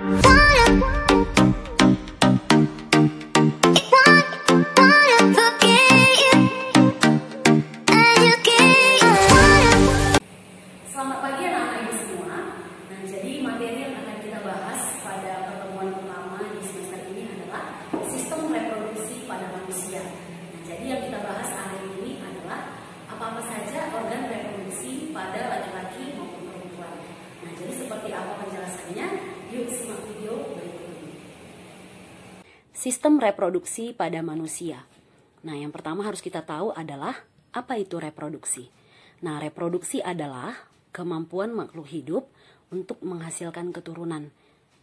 Selamat pagi anak-anak ibu semua. Nah, jadi materi yang akan kita bahas pada pertemuan pertama di semester ini adalah sistem reproduksi pada manusia. Nah, jadi yang kita bahas hari ini adalah apa-apa saja organ reproduksi pada laki-laki maupun perempuan. Nah, jadi seperti apa penjelasannya? Yuk simak video berikut ini. Sistem reproduksi pada manusia. Nah, yang pertama harus kita tahu adalah apa itu reproduksi. Nah, reproduksi adalah kemampuan makhluk hidup untuk menghasilkan keturunan.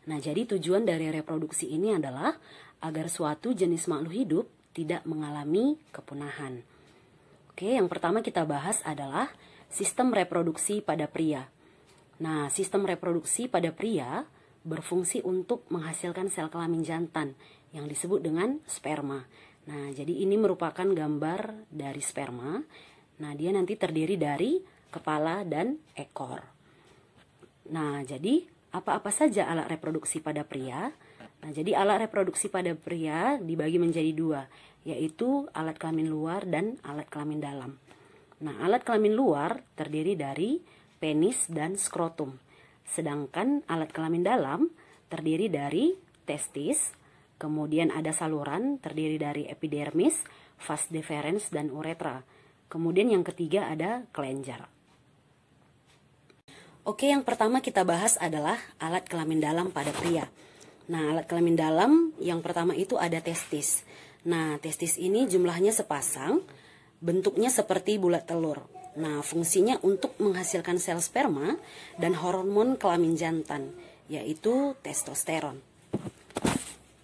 Nah, jadi tujuan dari reproduksi ini adalah agar suatu jenis makhluk hidup tidak mengalami kepunahan. Oke, yang pertama kita bahas adalah sistem reproduksi pada pria. Nah, sistem reproduksi pada pria berfungsi untuk menghasilkan sel kelamin jantan yang disebut dengan sperma. Nah, jadi ini merupakan gambar dari sperma. Nah, dia nanti terdiri dari kepala dan ekor. Nah, jadi apa-apa saja alat reproduksi pada pria? Nah, jadi alat reproduksi pada pria dibagi menjadi dua, yaitu alat kelamin luar dan alat kelamin dalam. Nah, alat kelamin luar terdiri dari penis dan skrotum. Sedangkan alat kelamin dalam terdiri dari testis, kemudian ada saluran terdiri dari epidermis, vas deferens, dan uretra. Kemudian yang ketiga ada kelenjar. Oke, yang pertama kita bahas adalah alat kelamin dalam pada pria. Nah, alat kelamin dalam yang pertama itu ada testis. Nah, testis ini jumlahnya sepasang, bentuknya seperti bulat telur. Nah, fungsinya untuk menghasilkan sel sperma dan hormon kelamin jantan, yaitu testosteron.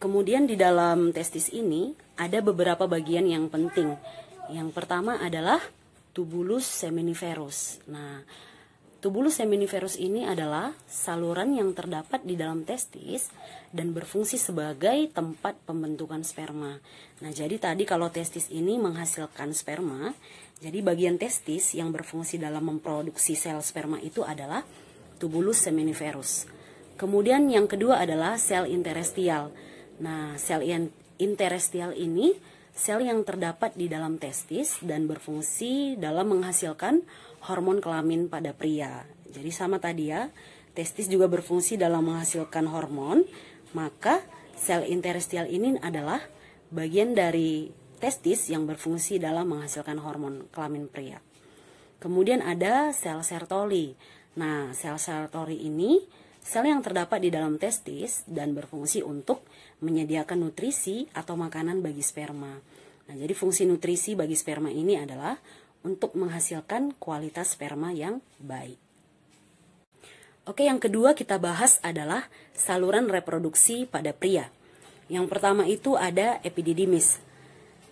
Kemudian di dalam testis ini ada beberapa bagian yang penting. Yang pertama adalah tubulus seminiferus. Nah, tubulus seminiferus ini adalah saluran yang terdapat di dalam testis dan berfungsi sebagai tempat pembentukan sperma. Nah, jadi tadi kalau testis ini menghasilkan sperma, jadi bagian testis yang berfungsi dalam memproduksi sel sperma itu adalah tubulus seminiferus. Kemudian yang kedua adalah sel interestial. Nah, sel interestial ini sel yang terdapat di dalam testis dan berfungsi dalam menghasilkan hormon kelamin pada pria. Jadi sama tadi ya, testis juga berfungsi dalam menghasilkan hormon, maka sel interestial ini adalah bagian dari testis yang berfungsi dalam menghasilkan hormon kelamin pria. Kemudian ada sel Sertoli. Nah, sel Sertoli ini sel yang terdapat di dalam testis dan berfungsi untuk menyediakan nutrisi atau makanan bagi sperma. Nah, jadi fungsi nutrisi bagi sperma ini adalah untuk menghasilkan kualitas sperma yang baik. Oke, yang kedua kita bahas adalah saluran reproduksi pada pria. Yang pertama itu ada epididymis.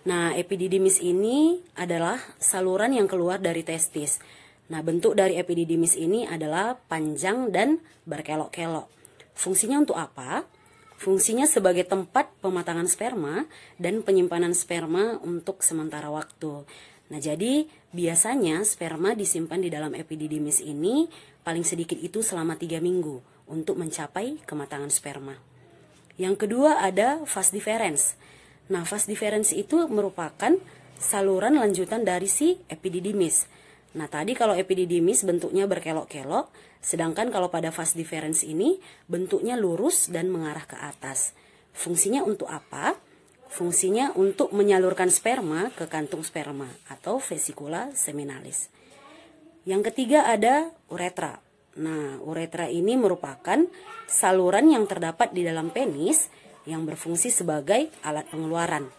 Nah, epididymis ini adalah saluran yang keluar dari testis. Nah, bentuk dari epididymis ini adalah panjang dan berkelok-kelok. Fungsinya untuk apa? Fungsinya sebagai tempat pematangan sperma dan penyimpanan sperma untuk sementara waktu. Nah, jadi biasanya sperma disimpan di dalam epididymis ini paling sedikit itu selama 3 minggu untuk mencapai kematangan sperma. Yang kedua ada vas deferens. Nah, vas deferens itu merupakan saluran lanjutan dari si epididymis. Nah, tadi kalau epididymis bentuknya berkelok-kelok, sedangkan kalau pada vas deferens ini bentuknya lurus dan mengarah ke atas. Fungsinya untuk apa? Fungsinya untuk menyalurkan sperma ke kantung sperma atau vesicula seminalis. Yang ketiga ada uretra. Nah, uretra ini merupakan saluran yang terdapat di dalam penis yang berfungsi sebagai alat pengeluaran,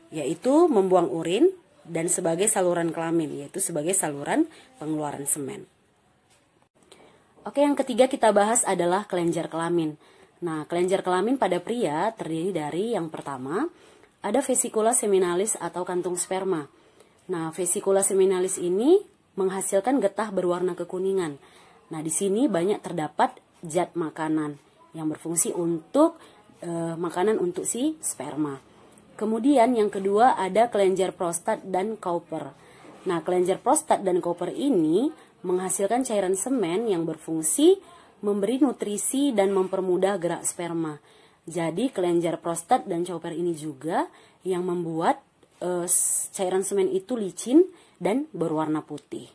yaitu membuang urin, dan sebagai saluran kelamin, yaitu sebagai saluran pengeluaran semen. Oke, yang ketiga kita bahas adalah kelenjar kelamin. Nah, kelenjar kelamin pada pria terdiri dari yang pertama, ada vesicula seminalis atau kantung sperma. Nah, vesicula seminalis ini menghasilkan getah berwarna kekuningan. Nah, di sini banyak terdapat zat makanan yang berfungsi untuk makanan untuk si sperma. Kemudian yang kedua ada kelenjar prostat dan Cowper. Nah, kelenjar prostat dan Cowper ini menghasilkan cairan semen yang berfungsi memberi nutrisi dan mempermudah gerak sperma. Jadi kelenjar prostat dan chopper ini juga yang membuat cairan semen itu licin dan berwarna putih.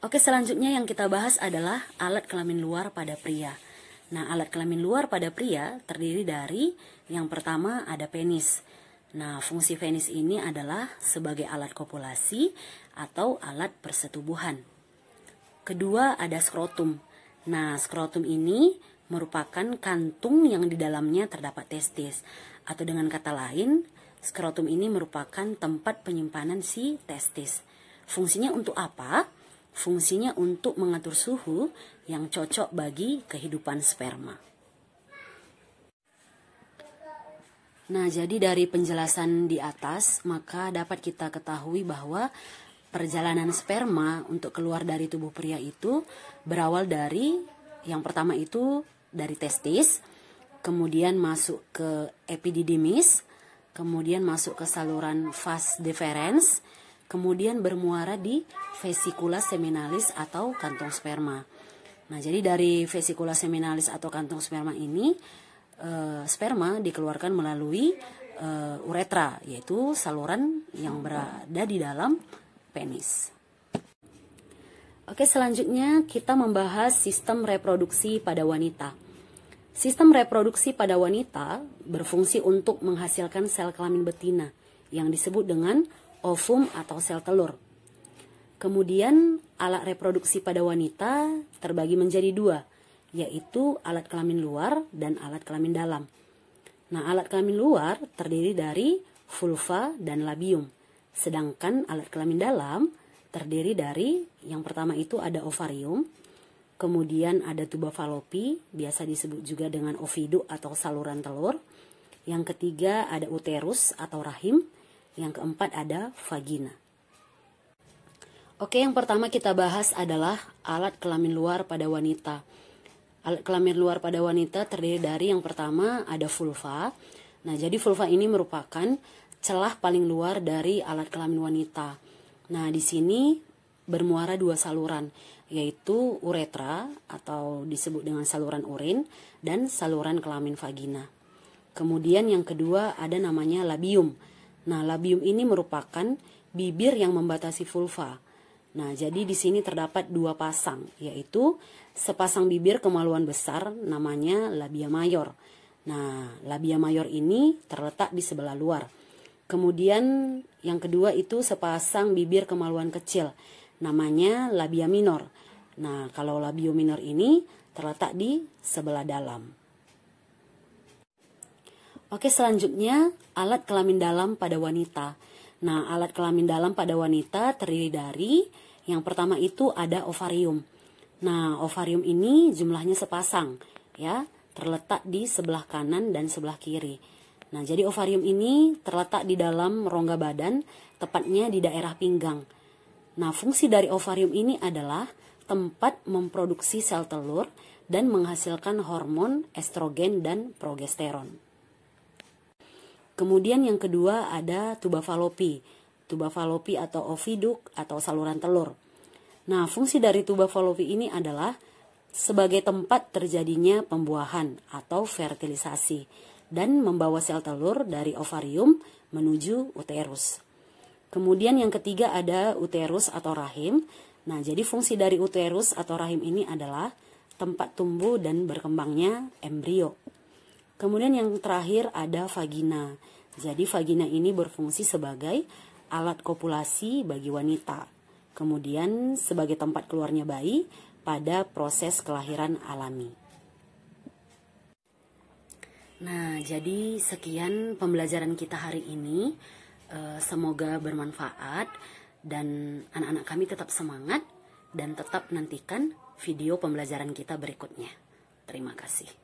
Oke, selanjutnya yang kita bahas adalah alat kelamin luar pada pria. Nah, alat kelamin luar pada pria terdiri dari yang pertama ada penis. Nah, fungsi penis ini adalah sebagai alat kopulasi atau alat persetubuhan. Kedua ada skrotum. Nah, skrotum ini merupakan kantung yang di dalamnya terdapat testis. Atau dengan kata lain, skrotum ini merupakan tempat penyimpanan si testis. Fungsinya untuk apa? Fungsinya untuk mengatur suhu yang cocok bagi kehidupan sperma. Nah, jadi dari penjelasan di atas, maka dapat kita ketahui bahwa perjalanan sperma untuk keluar dari tubuh pria itu berawal dari, yang pertama itu dari testis, kemudian masuk ke epididymis, kemudian masuk ke saluran vas deferens, kemudian bermuara di vesikula seminalis atau kantong sperma. Nah, jadi dari vesikula seminalis atau kantong sperma ini, sperma dikeluarkan melalui uretra, yaitu saluran yang berada di dalam penis. Oke, selanjutnya kita membahas sistem reproduksi pada wanita. Sistem reproduksi pada wanita berfungsi untuk menghasilkan sel kelamin betina yang disebut dengan ovum atau sel telur. Kemudian alat reproduksi pada wanita terbagi menjadi dua, yaitu alat kelamin luar dan alat kelamin dalam. Nah, alat kelamin luar terdiri dari vulva dan labium, sedangkan alat kelamin dalam terdiri dari yang pertama itu ada ovarium, kemudian ada tuba falopi, biasa disebut juga dengan oviduk atau saluran telur. Yang ketiga ada uterus atau rahim. Yang keempat ada vagina. Oke, yang pertama kita bahas adalah alat kelamin luar pada wanita. Alat kelamin luar pada wanita terdiri dari yang pertama ada vulva. Nah, jadi vulva ini merupakan celah paling luar dari alat kelamin wanita. Nah, di sini bermuara dua saluran, yaitu uretra atau disebut dengan saluran urin dan saluran kelamin vagina. Kemudian yang kedua ada namanya labium. Nah, labium ini merupakan bibir yang membatasi vulva. Nah, jadi di sini terdapat dua pasang, yaitu sepasang bibir kemaluan besar namanya labia mayor. Nah, labia mayor ini terletak di sebelah luar. Kemudian yang kedua itu sepasang bibir kemaluan kecil, namanya labia minor. Nah, kalau labio minor ini terletak di sebelah dalam. Oke, selanjutnya alat kelamin dalam pada wanita. Nah, alat kelamin dalam pada wanita terdiri dari yang pertama itu ada ovarium. Nah, ovarium ini jumlahnya sepasang, ya, terletak di sebelah kanan dan sebelah kiri. Nah, jadi ovarium ini terletak di dalam rongga badan, tepatnya di daerah pinggang. Nah, fungsi dari ovarium ini adalah tempat memproduksi sel telur dan menghasilkan hormon estrogen dan progesteron. Kemudian yang kedua ada tuba falopi. Tuba falopi atau oviduk atau saluran telur. Nah, fungsi dari tuba falopi ini adalah sebagai tempat terjadinya pembuahan atau fertilisasi dan membawa sel telur dari ovarium menuju uterus. Kemudian yang ketiga ada uterus atau rahim. Nah, jadi fungsi dari uterus atau rahim ini adalah tempat tumbuh dan berkembangnya embrio. Kemudian yang terakhir ada vagina. Jadi vagina ini berfungsi sebagai alat kopulasi bagi wanita. Kemudian sebagai tempat keluarnya bayi pada proses kelahiran alami. Nah, jadi sekian pembelajaran kita hari ini. Semoga bermanfaat dan anak-anak kami tetap semangat dan tetap nantikan video pembelajaran kita berikutnya. Terima kasih.